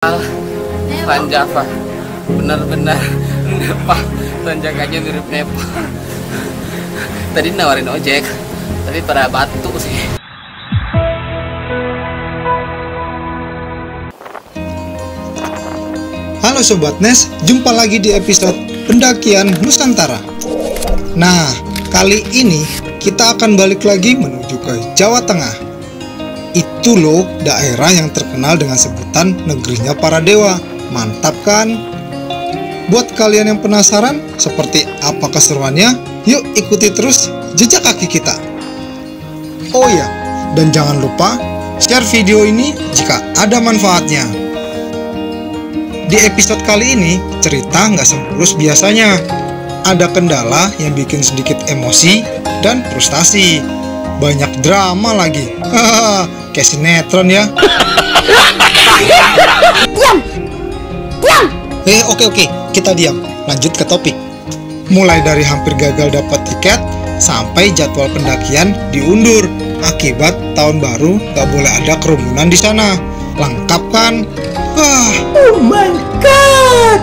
Van Java benar-benar Nepal, tanjakannya mirip Nepal. Tadi nawarin ojek, tapi pada batu sih. Halo Sobat Nes, jumpa lagi di episode Pendakian Nusantara. Nah, kali ini kita akan balik lagi menuju ke Jawa Tengah. Itu loh daerah yang terkenal dengan sebutan negerinya para dewa. Mantap kan? Buat kalian yang penasaran seperti apa keseruannya, yuk ikuti terus jejak kaki kita. Oh ya, dan jangan lupa share video ini jika ada manfaatnya. Di episode kali ini, cerita nggak semulus biasanya. Ada kendala yang bikin sedikit emosi dan frustasi. Banyak drama lagi. Kayak sinetron ya. Diam! Diam! Oke, kita diam. Lanjut ke topik. Mulai dari hampir gagal dapat tiket, sampai jadwal pendakian diundur. Akibat tahun baru gak boleh ada kerumunan di sana. Lengkap kan? Wah. Oh my god!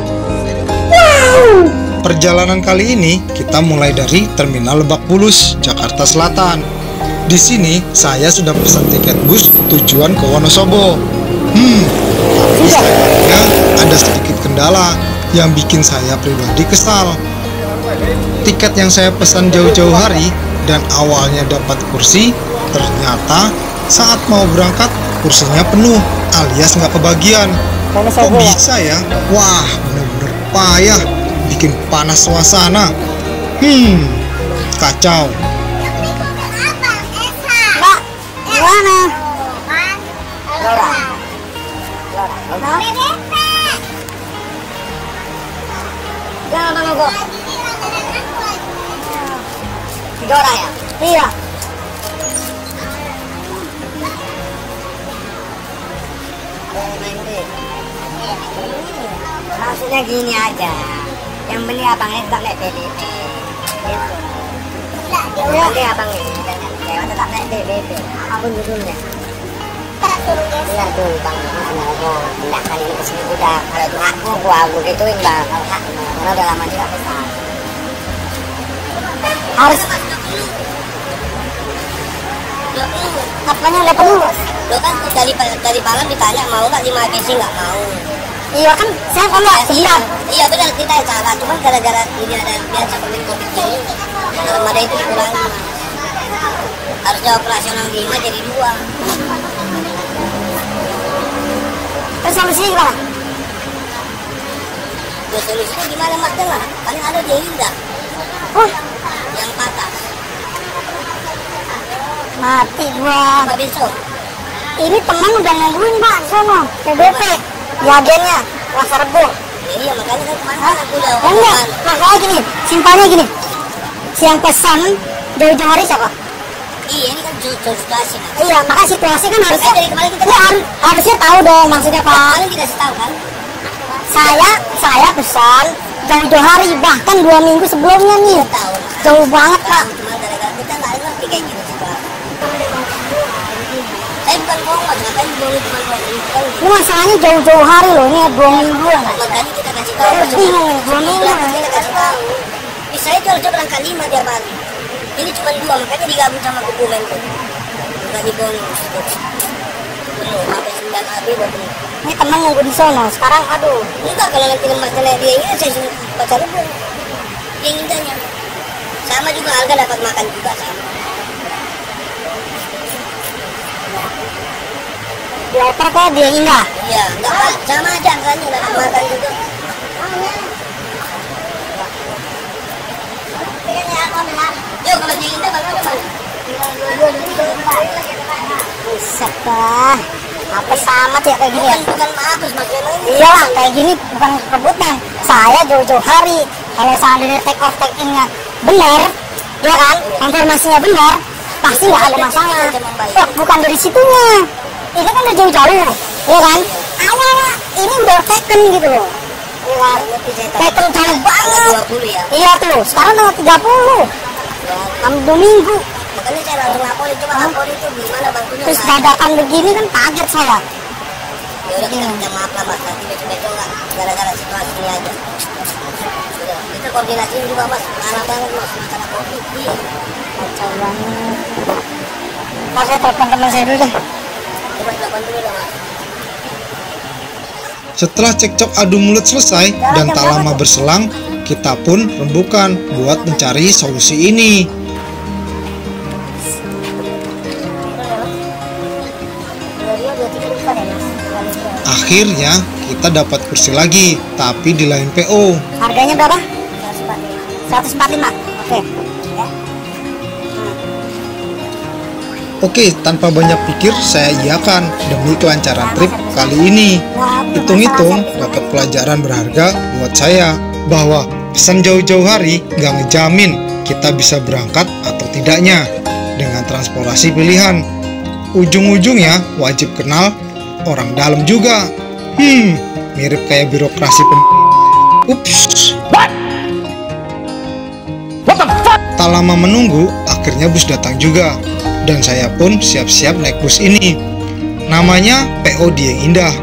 Wow! Perjalanan kali ini kita mulai dari Terminal Lebak Bulus, Jakarta Selatan. Di sini saya sudah pesan tiket bus tujuan ke Wonosobo. Tapi sayangnya ada sedikit kendala yang bikin saya pribadi kesal. Tiket yang saya pesan jauh-jauh hari dan awalnya dapat kursi, ternyata saat mau berangkat kursinya penuh alias nggak kebagian. Kok bisa ya? Wah, bener-bener payah, bikin panas suasana. Kacau. Gimana? Jangan tunggu kok. Dora ya? Iya. Maksudnya gini aja. Yang beli abangnya tetap naik PDP. Gitu. Oke abangnya. Jangan tetap naik PDP. Apapun judulnya. Iya tuh bang. Pendaftaran ini kesini udah. Kalau itu aku gituin bang. Karena udah lama juga pesan. Harus. Apanya udah penuh? Lo kan dari malam ditanya mau nggak 5 kesi nggak mau. Iya kan, saya kan nggak siap. Iya benar, kita yang salah. Cuma gara-gara ini ada biasa COVID ini, armada itu dikurangi. Harusnya operasional 5 jadi 2. Terus solusinya gimana? Ya solusinya gimana mas lah? Paling ada di Indah. Yang patah. Mati gua. Pak besok. Ini teman udah nungguin pak, sono PBP. Yagennya, Rasa Rebo. Iya makanya kan kemana aku udah. Enggak, makanya gini, simpelnya gini. Siang pesan jauh-jauh hari siapa? Iya ini kan jauh situasi. Iya makanya situasi kan harusnya dari kemarin kita harusnya tahu dong maksudnya pak. Kalian dikasih tahu kan? Saya pesan jauh-jauh hari bahkan 2 minggu sebelumnya nih. Jauh banget pak. Cuma gara-gara kita nggak ngerti kayak gitu sih pak. Saya bukan bohong, ngapain bohong cuma 2 minggu kan? Ini masalahnya jauh-jauh hari loh, ini 2 minggu ya. Makanya kita kasih tahu. Bingung 2 minggu. Kita kasih tahu. Saya jual berangkat 5 tiap hari. Ini cuma 2, makanya digabung sama dokumen tuh. Nggak dibonus. Belum, sampai 9 hari udah penuh. Ini teman nunggu di sono, sekarang aduh. Enggak, kalau nanti lemasnya naik dia ini, saya suruh baca dulu. Dia indahnya. Sama juga harga dapat makan juga sama. Di oper kok dia indah? Iya, enggak pak, sama aja harganya dapat makan juga. Yuk kalau dia indah kalau apa? Buset dah. Apa sama ya kayak gini ya? Bukan maafus maksudnya. Iya lah, kayak gini bukan kebutuhan. Saya jauh-jauh hari. Kalau seandainya take off take in-nya benar, ya kan? Informasinya benar, pasti nggak ada masalah. Oh, bukan dari situnya. Ini kan udah jauh-jauh, ya kan? Awalnya ini udah taken gitu loh. Iya kan? Taken jauh banget. 20 ya? Iya tuh, sekarang tanggal 30. Hampir 2 minggu. Makanya saya langsung lapor itu, lapor itu gimana bantunya. Terus dadakan begini kan kaget saya. Ya udah kita minta maaf lah mas, nanti besok nggak gara-gara situasi ini aja. Udah, kita koordinasiin juga mas, parah banget mas, masalah covid. Iya. Kacau banget. Mas saya telepon teman saya dulu deh. Coba telepon dulu dong mas. Setelah cekcok adu mulut selesai dan tak lama berselang, kita pun rembukan buat mencari solusi ini. Akhirnya kita dapat kursi lagi, tapi di lain PO. Harganya berapa? 145. Oke. Oke, tanpa banyak pikir saya iakan demi kelancaran trip kali ini. Hitung-hitung dapat pelajaran berharga buat saya bahwa pesan jauh-jauh hari nggak ngejamin kita bisa berangkat atau tidaknya dengan transportasi pilihan. Ujung-ujungnya wajib kenal orang dalam juga. Mirip kayak birokrasi Ups. Tak lama menunggu, akhirnya bus datang juga. Dan saya pun siap-siap naik bus ini. Namanya PO Dieng Indah.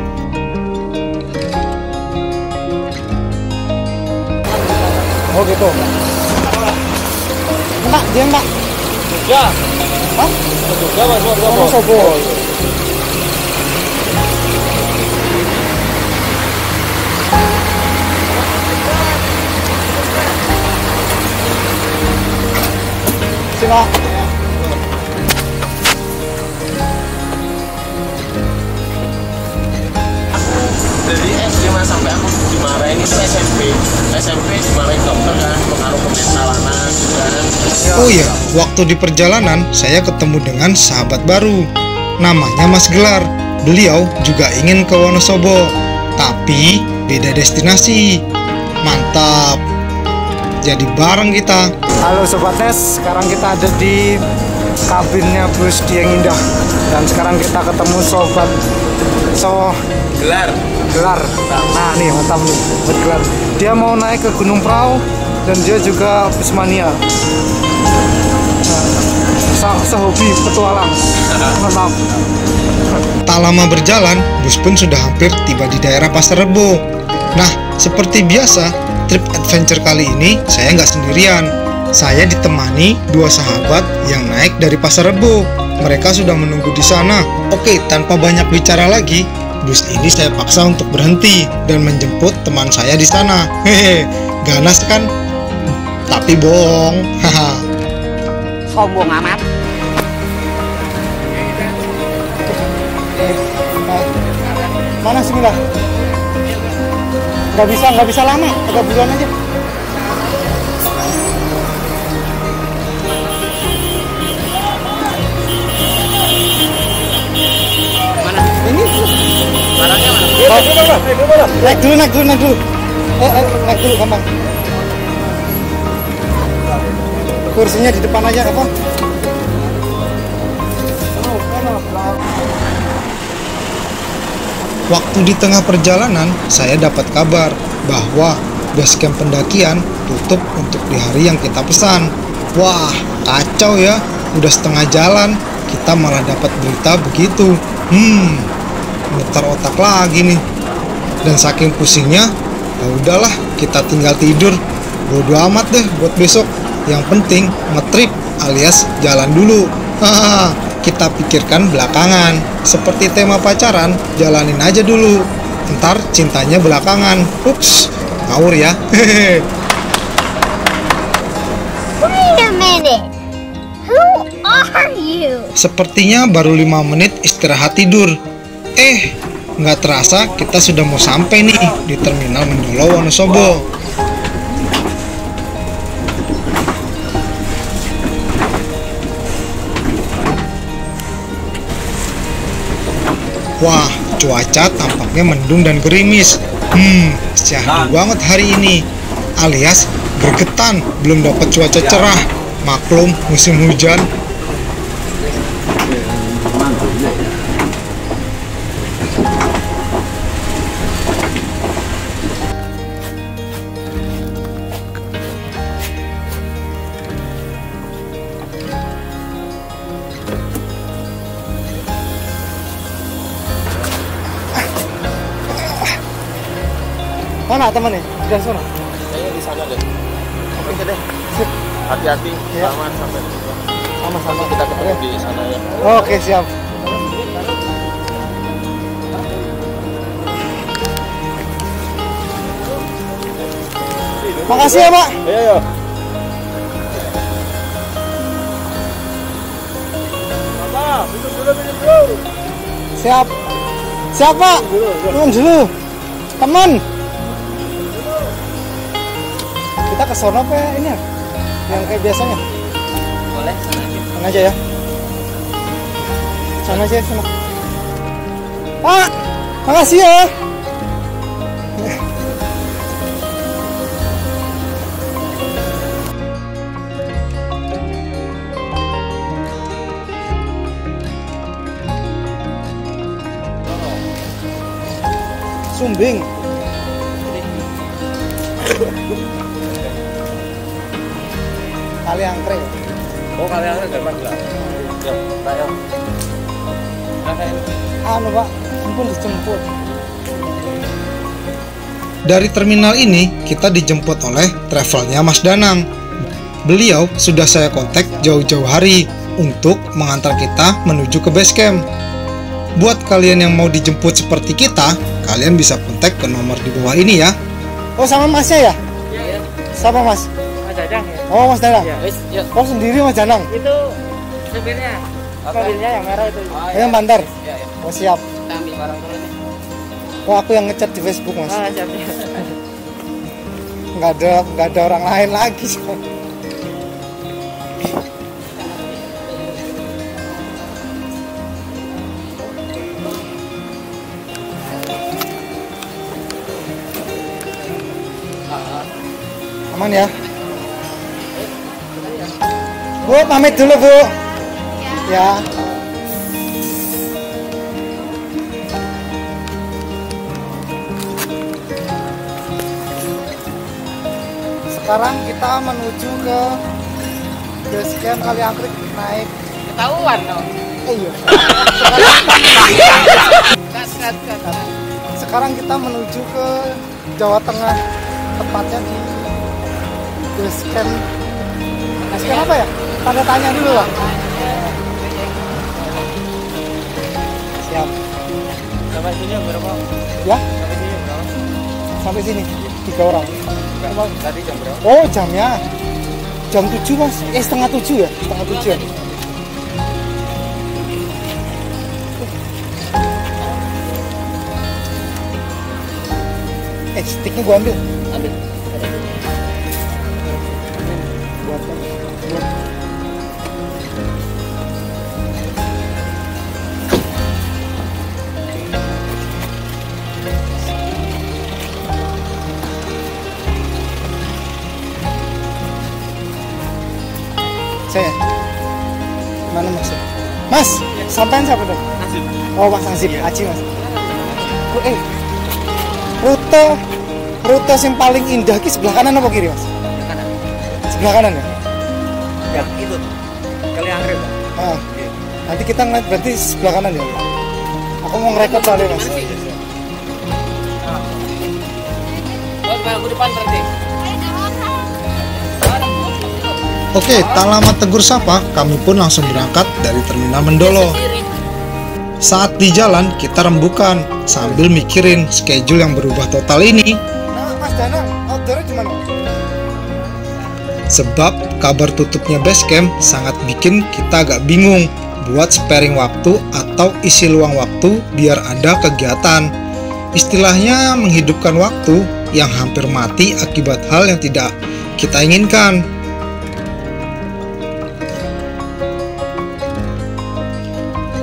Oh gitu. Mbak, dia mbak. Ya. Hah? Ya mas, Oh, Sobo. Sini. Dari SD mas sampai aku dimarahin itu SMP dimarahin dokter kan, pengaruh kementalan gitu kan. Oh iya, waktu di perjalanan saya ketemu dengan sahabat baru. Namanya Mas Gelar. Beliau juga ingin ke Wonosobo, tapi beda destinasi. Mantap. Jadi bareng kita. Halo Sobat Tes, sekarang kita ada di kabinnya bus Dieng Indah. Dan sekarang kita ketemu Sobat Gelar. Gelar. Nah nih mantap nih, Sobat Gelar. Dia mau naik ke Gunung Prau dan dia juga busmania. Sehobi petualang. Mantap. Tak lama berjalan, bus pun sudah hampir tiba di daerah Pasar Rebo. Nah, seperti biasa, trip adventure kali ini saya nggak sendirian. Saya ditemani dua sahabat yang naik dari Pasar Rebo. Mereka sudah menunggu di sana. Oke, tanpa banyak bicara lagi, bus ini saya paksa untuk berhenti dan menjemput teman saya di sana. Hehe, ganas kan? Tapi bohong. Haha. Sombong amat. Mana sih Mila? Nggak bisa lama, agak bulan aja. Mana? Ini Barangnya mana? naik dulu. Naik dulu gampang. Kursinya di depan aja apa? Waktu di tengah perjalanan, saya dapat kabar bahwa base camp pendakian tutup untuk di hari yang kita pesan. Wah, kacau ya. Udah setengah jalan, kita malah dapat berita begitu. Muter otak lagi nih. Dan saking pusingnya, ya udahlah, kita tinggal tidur. Bodo amat deh buat besok. Yang penting ngetrip alias jalan dulu. Hahaha. Kita pikirkan belakangan. Seperti tema pacaran, jalanin aja dulu. Ntar cintanya belakangan. Ups, ngawur ya. Wait a minute. Who are you? Sepertinya baru 5 menit istirahat tidur. Nggak terasa kita sudah mau sampai nih di Terminal Mendolo Wonosobo. Wah, cuaca tampaknya mendung dan gerimis. Syahdu banget hari ini. Alias gregetan, belum dapat cuaca cerah. Maklum musim hujan. Mana temannya? Udah sana. Kayaknya di sana deh. Oke deh. Hati-hati, Ya. aman sampai. Sama-sama. Kita ketemu di sana ya. Oke, siap. Makasih ya, Pak. Ayo. Siap. Siap, Pak. Minum dulu. Teman. Kita ke sono apa ya ini ya? Yang kayak biasanya. Boleh, sana aja. Sana aja ya. Sana aja, sana. Pak, makasih ya. Sumbing. Kali angkrek. Oh, kalian ada depan lah. Ya, ayo. Anu Pak, ampun dijemput. Dari terminal ini, kita dijemput oleh travelnya Mas Danang. Beliau sudah saya kontak jauh-jauh hari untuk mengantar kita menuju ke base camp. Buat kalian yang mau dijemput seperti kita, kalian bisa kontak ke nomor di bawah ini ya. Oh, sama Masnya ya? Iya. Sama Mas? Mas Dadang ya? Oh, Mas Danang. Wis, yuk. Oh, sendiri Mas Danang. Itu supirnya. Mobilnya yang merah itu. Yang bandar. Ya, ya. Oh, siap. Kita ambil barang dulu nih. Oh, aku yang ngechat di Facebook, Mas. Ah, siap. Nggak ada orang lain lagi. Aman ya? Bu, pamit dulu Bu. Ya. Sekarang kita menuju ke base camp Kaliangkrik naik. Ketahuan dong. Iya. Kat. Sekarang kita menuju ke Jawa Tengah, tepatnya di base camp. Base camp apa ya? Tanda tanya dulu lah. Siap. Sampai sini berapa? Ya, Sampai sini berapa? sampai sini 3 orang. Tadi jam berapa? Oh, jamnya jam 7 Mas. Setengah 7 ya? Setengah 7 ya? Sticknya gua ambil. Ambil. Buat. Saya. Mana Mas? Mas, sampean siapa tuh? Nasib. Oh, Mas Nasib, Aci Mas. Rute yang paling indah ki sebelah kanan apa kiri Mas? Kanan. Sebelah kanan ya? Ya, itu. Kaliangkrik, Pak. Ah, nanti kita ngeliat berarti sebelah kanan ya? Aku mau ngerekod soalnya Mas. Oh, aku depan berarti. Oke, tak lama tegur sapa, kami pun langsung berangkat dari terminal Mendolo. Saat di jalan, kita rembukan sambil mikirin schedule yang berubah total ini. Nah, Mas Danang, outdoornya gimana? Sebab kabar tutupnya base camp sangat bikin kita agak bingung buat sparing waktu atau isi luang waktu biar ada kegiatan. Istilahnya menghidupkan waktu yang hampir mati akibat hal yang tidak kita inginkan.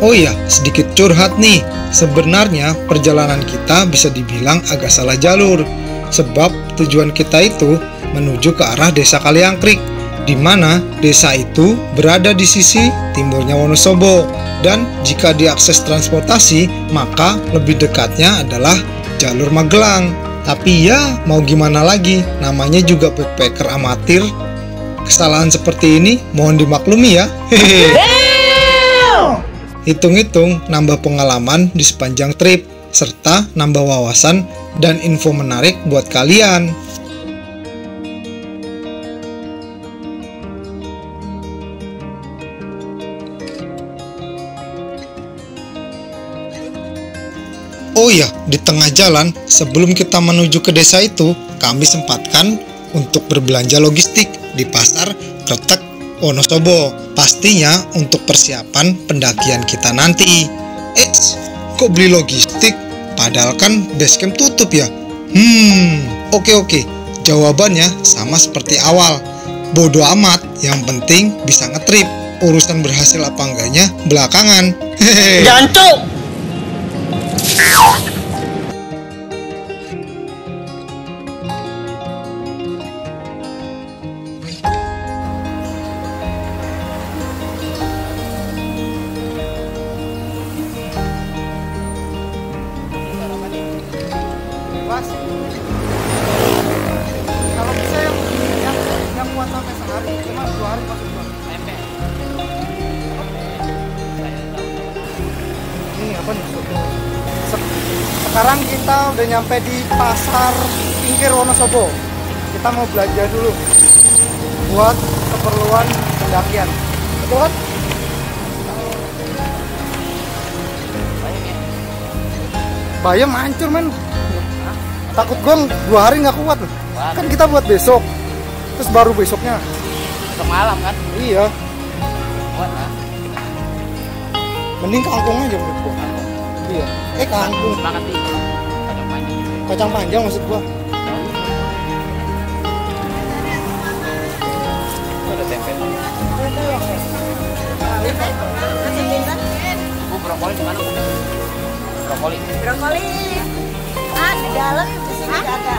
Oh iya, sedikit curhat nih. Sebenarnya perjalanan kita bisa dibilang agak salah jalur. Sebab tujuan kita itu menuju ke arah desa Kaliangkrik, di mana desa itu berada di sisi timurnya Wonosobo. Dan jika diakses transportasi, maka lebih dekatnya adalah jalur Magelang. Tapi ya, mau gimana lagi, namanya juga backpacker amatir. Kesalahan seperti ini mohon dimaklumi ya. Hehehe. Hitung-hitung nambah pengalaman di sepanjang trip, serta nambah wawasan dan info menarik buat kalian. Oh iya, di tengah jalan sebelum kita menuju ke desa itu, kami sempatkan untuk berbelanja logistik di pasar Kretek Wonosobo. Pastinya untuk persiapan pendakian kita nanti. Kok beli logistik? Padahal kan basecamp tutup ya? Oke. Jawabannya sama seperti awal. Bodoh amat, yang penting bisa ngetrip. Urusan berhasil apa enggaknya belakangan. Hehehe. Jancuk. Mas, kalau bisa yang kuat sampai sehari, cuma 2 hari masuk gua. Ini apa nih? Sekarang kita udah nyampe di pasar Pinggir Wonosobo. Kita mau belanja dulu buat keperluan pendakian. Betul kan? Bayam hancur men. Takut gue 2 hari nggak kuat loh. Kan kita buat besok, terus baru besoknya. Besok malam kan? Iya. Kuat lah. Mending kangkung aja menurut gua. Iya. Kangkung. Semangat nih. Kacang panjang gitu ya. Kacang panjang maksud gua. Ada tempe. Bu, brokoli di mana, Bu? Brokoli. Brokoli. Di dalam di sini nggak ada.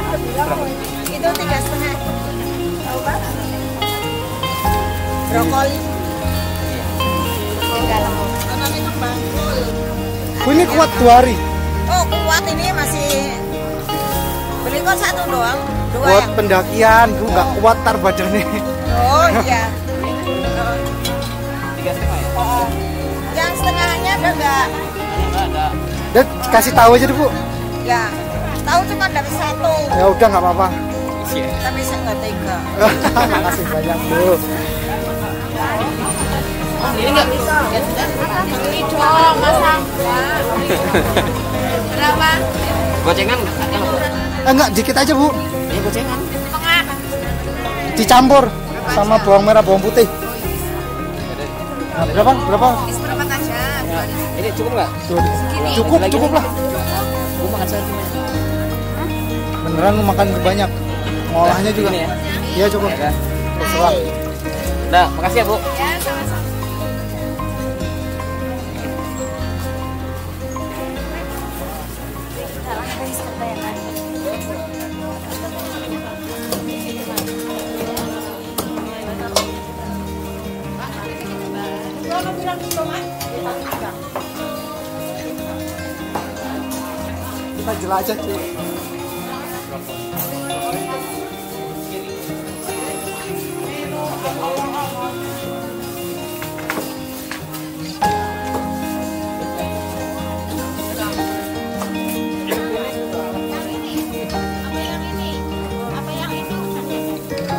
Itu 3,5. Tahu Pak? Brokoli. Di dalam. Karena itu bangkul. Ini kuat 2 hari. Oh, kuat ini masih beli kok 1 doang. 2 Buat yang. pendakian, gua nggak kuat tar badannya. Oh iya. 3,5 ya? Oh. Yang setengahnya ada nggak? Enggak ada. Dan kasih tahu aja deh Bu. Ya. Tahu cuma dari 1. Ya udah nggak apa-apa. Iya. Tapi saya nggak tega. Makasih banyak Bu. Ini enggak bisa. Beli dong, masa berapa? Gocengan enggak? Enggak, dikit aja Bu. Iya, gocengan. Setengah. Dicampur sama bawang merah, bawang putih. Nah, berapa? Seperempat aja. Ini cukup enggak? Cukup lah. Gua makan satu. Beneran lu makan banyak. Ngolahnya juga. Ini ya? Iya cukup. Ya kan? Terserah. Udah, makasih ya, Bu. Ya, sama-sama. Kita jelajah cuy.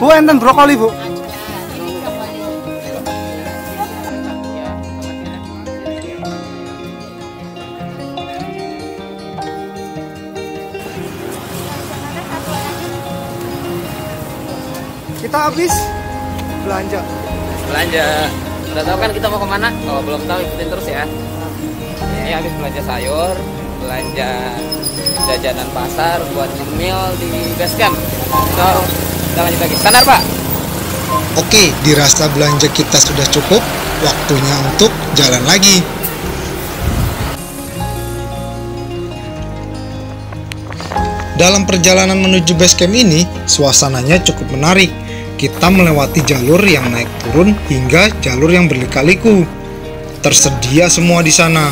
Bu, enten brokoli Bu. Kita habis belanja. Udah tahu kan kita mau kemana? Kalau belum tahu ikutin terus ya. Ini habis belanja sayur, belanja jajanan pasar buat nyemil di base camp. So, kita lanjut lagi. Standar, Pak. Oke, dirasa belanja kita sudah cukup, waktunya untuk jalan lagi. Dalam perjalanan menuju base camp ini, suasananya cukup menarik. Kita melewati jalur yang naik turun hingga jalur yang berliku-liku. Tersedia semua di sana.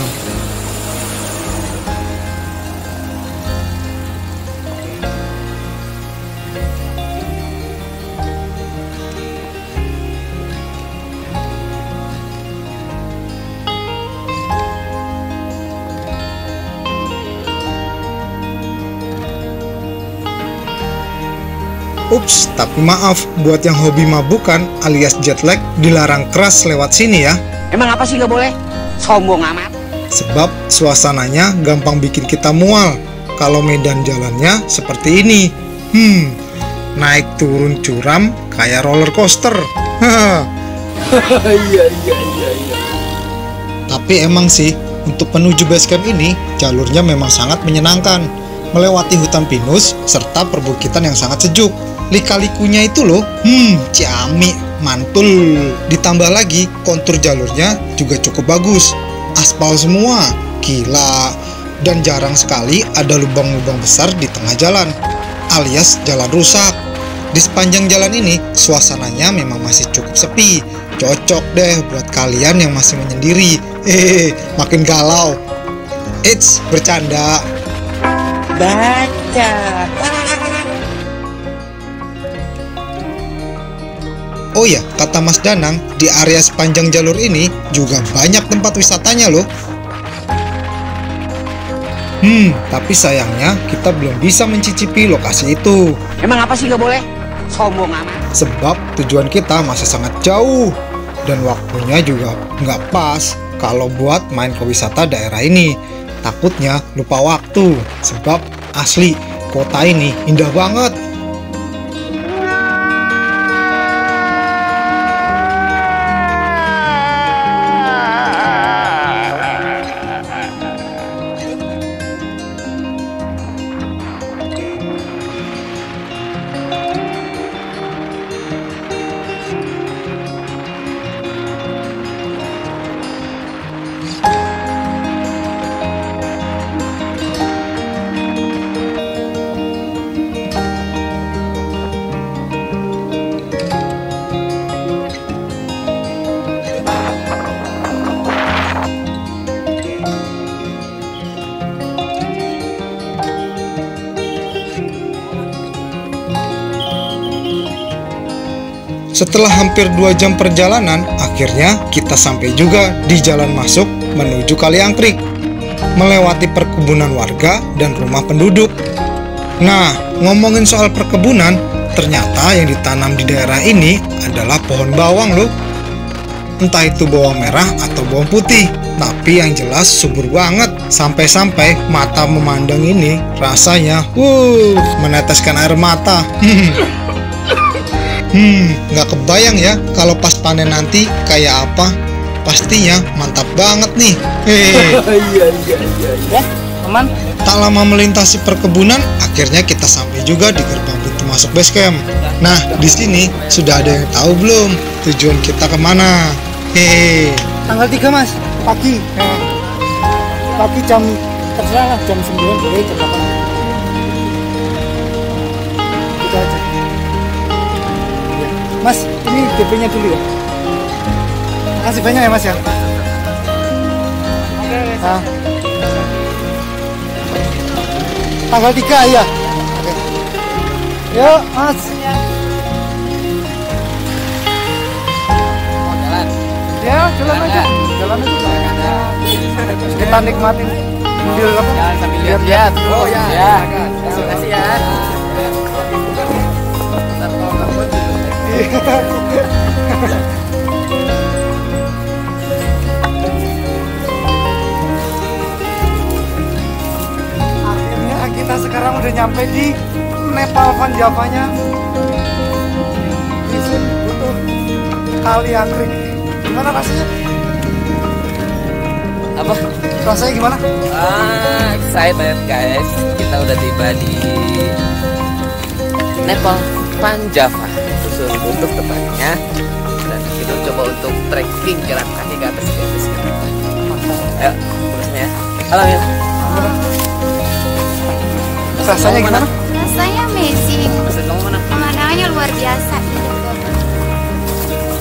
Ups, tapi maaf, buat yang hobi mabukan alias jet lag dilarang keras lewat sini ya. Emang apa sih nggak boleh? Sombong amat. Sebab suasananya gampang bikin kita mual kalau medan jalannya seperti ini. Naik turun curam kayak roller coaster. Iya. Tapi emang sih, untuk menuju base camp ini, jalurnya memang sangat menyenangkan. Melewati hutan pinus, serta perbukitan yang sangat sejuk. Lika-likunya itu loh, ciamik, mantul. Ditambah lagi, kontur jalurnya juga cukup bagus. Aspal semua, gila. Dan jarang sekali ada lubang-lubang besar di tengah jalan, alias jalan rusak. Di sepanjang jalan ini, suasananya memang masih cukup sepi. Cocok deh buat kalian yang masih menyendiri. Makin galau. Eits, bercanda. Baca. Oh ya, kata Mas Danang, di area sepanjang jalur ini juga banyak tempat wisatanya loh. Tapi sayangnya kita belum bisa mencicipi lokasi itu. Emang apa sih nggak boleh? Sombong amat. Sebab tujuan kita masih sangat jauh. Dan waktunya juga nggak pas kalau buat main ke wisata daerah ini. Takutnya lupa waktu. Sebab asli, kota ini indah banget. Setelah hampir 2 jam perjalanan, akhirnya kita sampai juga di jalan masuk menuju Kaliangkrik, melewati perkebunan warga dan rumah penduduk. Nah, ngomongin soal perkebunan, ternyata yang ditanam di daerah ini adalah pohon bawang loh. Entah itu bawang merah atau bawang putih, tapi yang jelas subur banget. Sampai-sampai mata memandang ini rasanya, meneteskan air mata. Nggak kebayang ya kalau pas panen nanti kayak apa. Pastinya mantap banget nih. Ya, teman. Tak lama melintasi perkebunan, akhirnya kita sampai juga di gerbang pintu masuk base camp. Nah, di sini sudah ada yang tahu belum tujuan kita kemana? Tanggal 3 Mas, pagi. Pagi jam terserah lah, jam 9 boleh, jam 8. Gitu aja. Mas, ini DP-nya dulu ya. Makasih banyak ya Mas ya. Nah. Tanggal 3 ya. Oke. Yuk Mas. Mau jalan? Ya jalan aja. Jalan aja. Kita nikmatin mobil apa? Jalan sambil lihat-lihat. Oh ya. Terima kasih ya. Akhirnya kita sekarang udah nyampe di Nepal Van Javanya. Dusun Butuh Kaliangkrik. Gimana rasanya? Apa? Rasanya gimana? Excited guys. Kita udah tiba di Nepal Van Java, Dusun Butuh tepatnya. Dan kita coba untuk trekking jalan kaki ke atas guys. Ayo, terusnya. Halo Mil. Rasanya gimana? Rasanya amazing. Maksud kamu mana? Pemandangannya luar biasa.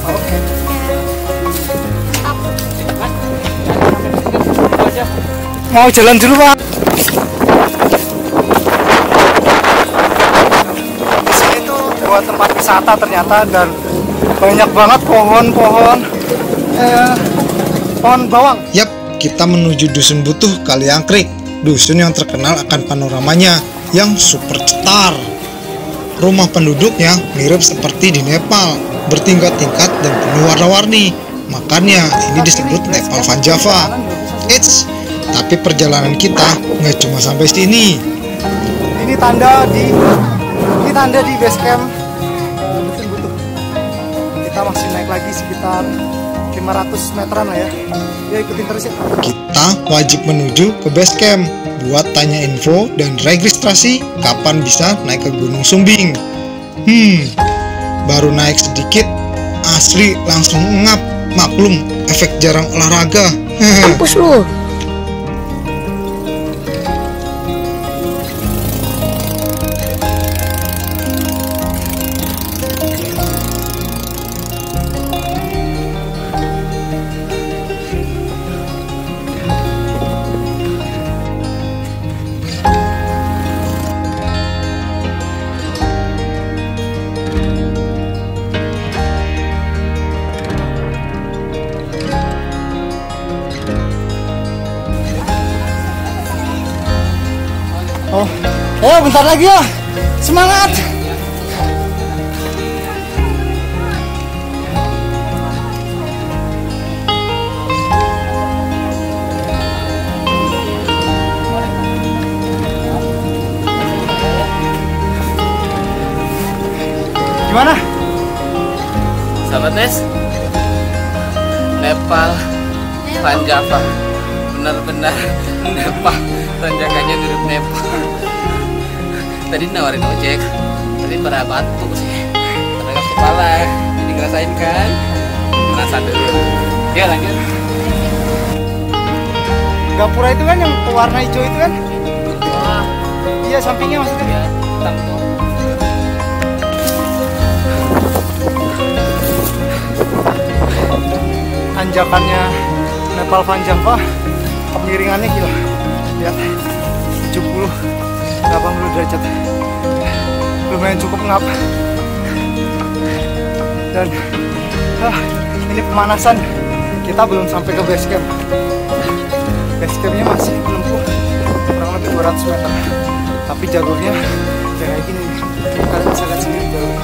Oke. Mau jalan dulu Pak. Di sini tuh buat tempat wisata ternyata, dan banyak banget pohon-pohon pohon bawang. Yap, kita menuju Dusun Butuh Kaliangkrik. Dusun yang terkenal akan panoramanya yang super cetar. Rumah penduduknya mirip seperti di Nepal, bertingkat-tingkat dan penuh warna-warni. Makanya ini disebut Nepal Van Java. Eits, tapi perjalanan kita nggak cuma sampai sini. Ini tanda di base camp Bukit Butuh. Kita masih naik lagi sekitar 500 meteran lah ya. Ya ikutin terus ya. Kita wajib menuju ke base camp buat tanya info dan registrasi kapan bisa naik ke Gunung Sumbing. Baru naik sedikit, asli langsung ngap. Maklum, efek jarang olahraga. Mampus lu. Oh, ayo bentar lagi ya. Semangat. Gimana? Sahabat Nes, Nepal Van Java, benar-benar Nepal, tanjakannya mirip Nepal. Tadi nawarin ojek, tapi pada batuk sih, pada kepala, jadi ngerasain kan? Merasa dulu. Ya lanjut. Gapura itu kan yang warna hijau itu kan? Wah, Iya, sampingnya maksudnya. ya, hitam tuh. Tanjakannya Nepal Van Java, kemiringannya gila. Lihat, 80 derajat. Lumayan cukup ngap. Dan ini pemanasan. Kita belum sampai ke base camp. Base campnya masih menempuh kurang lebih 200 meter. Tapi jalurnya kayak gini nih. Kalian bisa lihat sendiri jalurnya.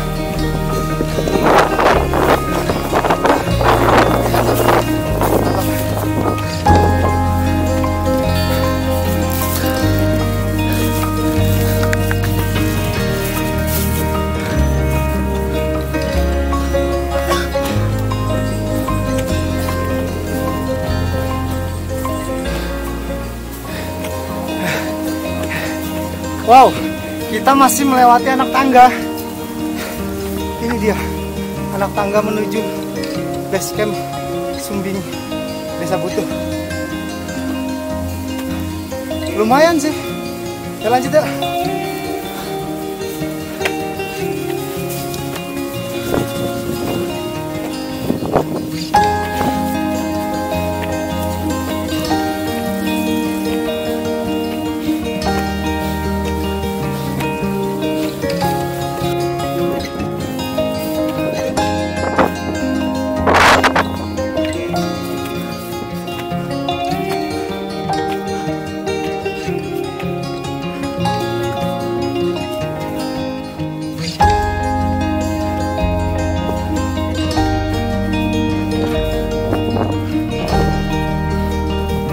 Wow, kita masih melewati anak tangga. Ini dia, anak tangga menuju base camp Sumbing, Desa Butuh. Lumayan sih. Ya lanjut ya.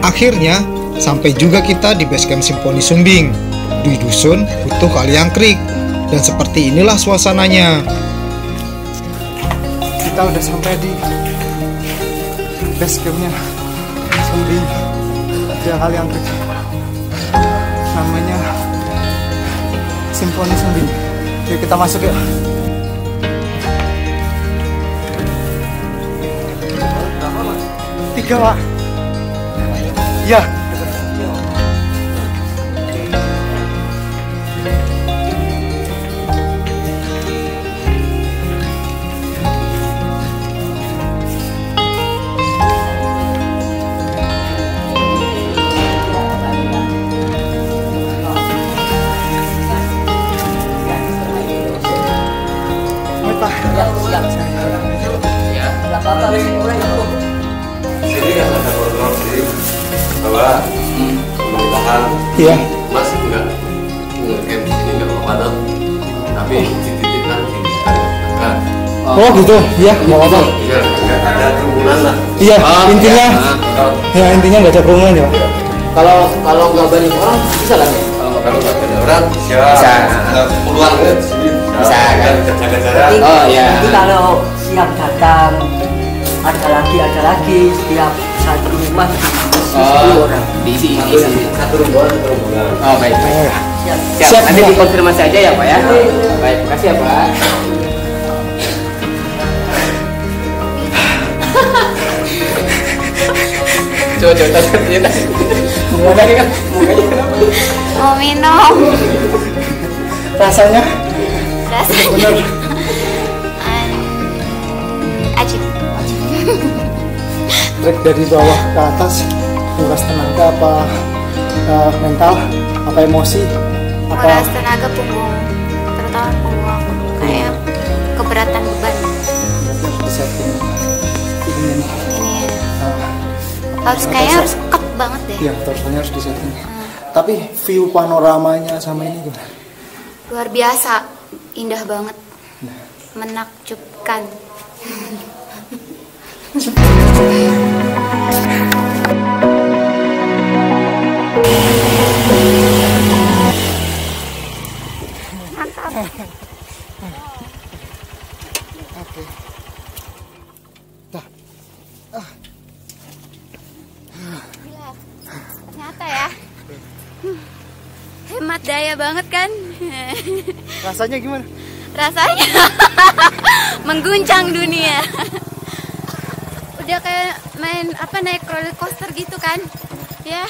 Akhirnya, sampai juga kita di base camp Simponi Sumbing, di dusun Butuh Kaliangkrik. Dan seperti inilah suasananya. Kita udah sampai di base campnya Sumbing, dia Kaliangkrik. Namanya Simponi Sumbing. Yuk kita masuk ya. Tiga, Pak. Ya. Sini ada kontrol sendiri bahwa pemerintahan Iya. Mas enggak camp di sini enggak apa-apa, tapi Oh gitu, iya, nggak apa-apa. Iya, nggak ada kerumunan lah. Iya, Oh, intinya, ya intinya nggak ada kerumunan ya, Pak. Kalau nggak banyak orang bisa lah nih. Kalau nggak ada orang, bisa. Bisa. Puluhan ke sini. Bisa, kan? Jaga jarak. Oh iya. Nanti kalau siap datang ada lagi setiap satu rumah isi 10 orang. Diisi. Satu rombongan. Oh baik. Siap. Siap. Nanti dikonfirmasi aja ya Pak ya. Baik, makasih ya Pak. Coba ternyata. Mukanya kan, mukanya kenapa? Mau minum. Rasanya Rasanya. Ajib. trek dari bawah ke atas, kuras tenaga apa mental, apa emosi, apa Kuras tenaga punggung, terutama punggung aku kayak keberatan beban. setting ini nih. Ini Nah, harus kayaknya harus kep banget deh. iya, torsonya harus disetting. Tapi view panoramanya sama ini gimana? Luar biasa, indah banget, menakjubkan. Oke. Dah. Gila, ternyata ya. Hemat daya banget kan? Rasanya gimana? Rasanya mengguncang dunia. Udah kayak main naik roller coaster gitu kan? Ya.